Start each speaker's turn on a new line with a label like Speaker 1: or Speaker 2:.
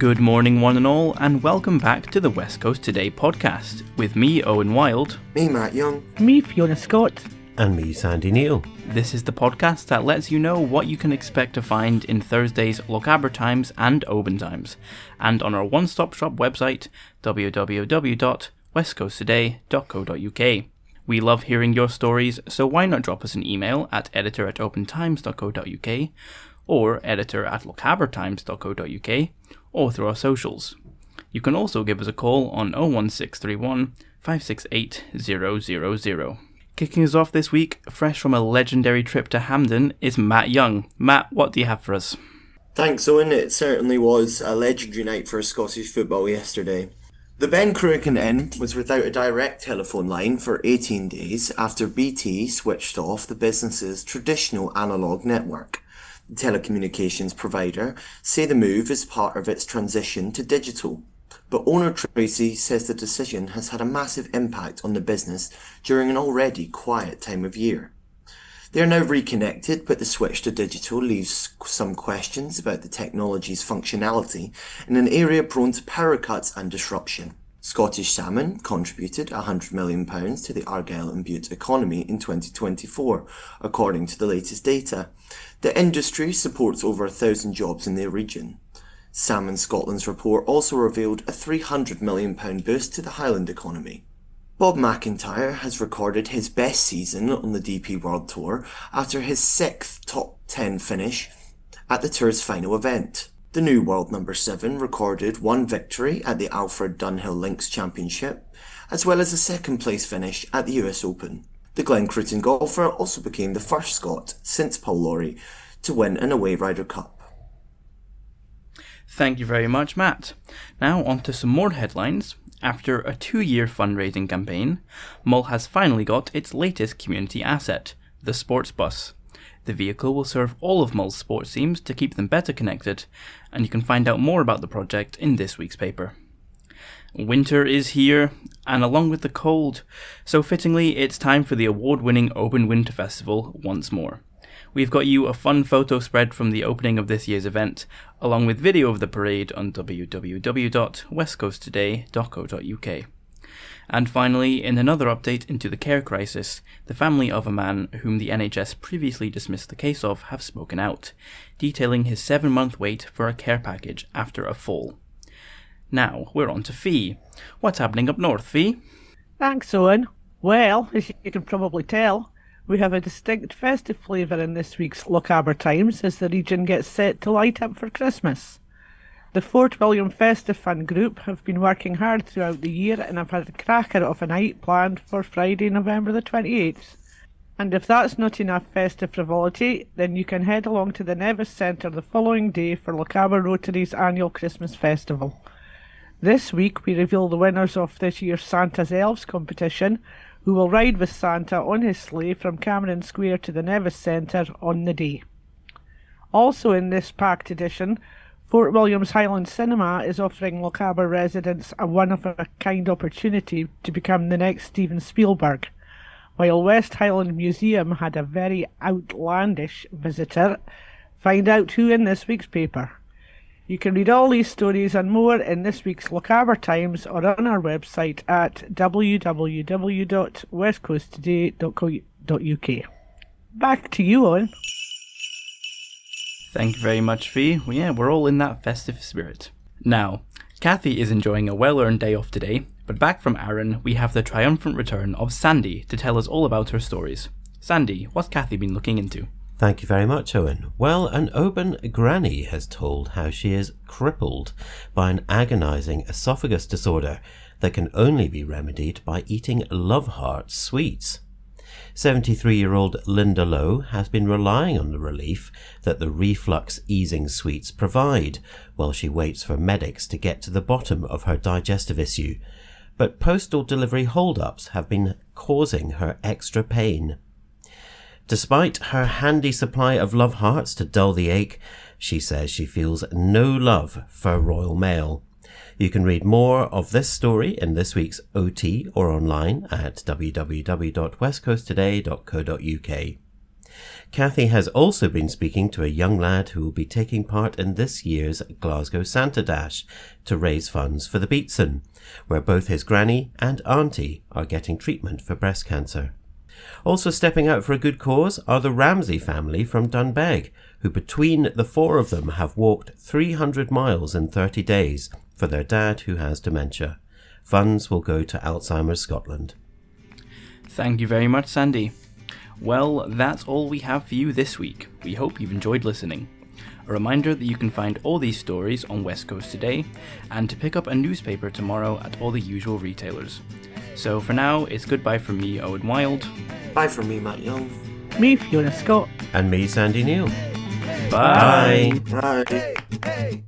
Speaker 1: Good morning, one and all, and welcome back to the West Coast Today podcast with me, Owen Wild.
Speaker 2: Me, Matt Young.
Speaker 3: Me, Fiona Scott.
Speaker 4: And me, Sandy Neal.
Speaker 1: This is the podcast that lets you know what you can expect to find in Thursday's Loch Awe Times and Oban Times, and on our one-stop shop website, www.westcoasttoday.co.uk. We love hearing your stories, so why not drop us an email at editor@obantimes.co.uk or editor@lochabertimes.co.uk or through our socials. You can also give us a call on 01631 568 000. Kicking us off this week, fresh from a legendary trip to Hampden, is Matt Young. Matt, what do you have for us?
Speaker 2: Thanks, Owen. It certainly was a legendary night for Scottish football yesterday. The Oban Inn was without a direct telephone line for 18 days after BT switched off the business's traditional analogue network. The telecommunications provider say the move is part of its transition to digital. But owner Tracy says the decision has had a massive impact on the business during an already quiet time of year. They are now reconnected, but the switch to digital leaves some questions about the technology's functionality in an area prone to power cuts and disruption. Scottish Salmon contributed £100 million to the Argyll and Bute economy in 2024, according to the latest data. The industry supports over 1,000 jobs in the region. Salmon Scotland's report also revealed a £300 million boost to the Highland economy. Bob McIntyre has recorded his best season on the DP World Tour after his 6th top 10 finish at the Tour's final event. The new world number 7 recorded one victory at the Alfred Dunhill Links Championship, as well as a second place finish at the US Open. The Glencruiton golfer also became the first Scot since Paul Lawrie to win an away Ryder Cup.
Speaker 1: Thank you very much, Matt. Now on to some more headlines. After a 2-year fundraising campaign, Mull has finally got its latest community asset, the sports bus. The vehicle will serve all of Mull's sports teams to keep them better connected, and you can find out more about the project in this week's paper. Winter is here, and along with the cold, so fittingly it's time for the award-winning Oban Winter Festival once more. We've got you a fun photo spread from the opening of this year's event, along with video of the parade on www.westcoasttoday.co.uk. And finally, in another update into the care crisis, the family of a man whom the NHS previously dismissed the case of have spoken out, detailing his 7-month wait for a care package after a fall. Now, we're on to Fee. What's happening up north, Fee?
Speaker 3: Thanks, Owen. Well, as you can probably tell, we have a distinct festive flavour in this week's Loch Awe Times as the region gets set to light up for Christmas. The Fort William Festive Fund Group have been working hard throughout the year and have had a cracker of a night planned for Friday, November the 28th. And if that's not enough festive frivolity, then you can head along to the Nevis Centre the following day for Lochaber Rotary's annual Christmas festival. This week we reveal the winners of this year's Santa's Elves competition, who will ride with Santa on his sleigh from Cameron Square to the Nevis Centre on the day. Also in this packed edition, Fort William's Highland Cinema is offering Lochaber residents a one-of-a-kind opportunity to become the next Steven Spielberg, while West Highland Museum had a very outlandish visitor. Find out who in this week's paper. You can read all these stories and more in this week's Loch Awe Times or on our website at www.westcoasttoday.co.uk. Back to you, Owen.
Speaker 1: Thank you very much, Fee. Well, yeah, we're all in that festive spirit. Now, Kathy is enjoying a well-earned day off today, but back from Arran, we have the triumphant return of Sandy to tell us all about her stories. Sandy, what's Kathy been looking into?
Speaker 4: Thank you very much, Owen. Well, an Oban Granny has told how she is crippled by an agonising esophagus disorder that can only be remedied by eating Love Heart sweets. 73-year-old Linda Lowe has been relying on the relief that the reflux easing sweets provide while she waits for medics to get to the bottom of her digestive issue, but postal delivery hold-ups have been causing her extra pain. Despite her handy supply of Love Hearts to dull the ache, she says she feels no love for Royal Mail. You can read more of this story in this week's OT or online at www.westcoasttoday.co.uk. Kathy has also been speaking to a young lad who will be taking part in this year's Glasgow Santa Dash to raise funds for the Beatson, where both his granny and auntie are getting treatment for breast cancer. Also stepping out for a good cause are the Ramsey family from Dunbeg, who between the four of them have walked 300 miles in 30 days for their dad who has dementia. Funds will go to Alzheimer's Scotland.
Speaker 1: Thank you very much, Sandy. Well, that's all we have for you this week. We hope you've enjoyed listening. A reminder that you can find all these stories on West Coast Today, and to pick up a newspaper tomorrow at all the usual retailers. So for now, it's goodbye from me, Owen Wild.
Speaker 2: Bye from me, Matt Young.
Speaker 3: Me, Fiona Scott.
Speaker 4: And me, Sandy Neal.
Speaker 1: Bye.
Speaker 2: Bye.
Speaker 5: Hey.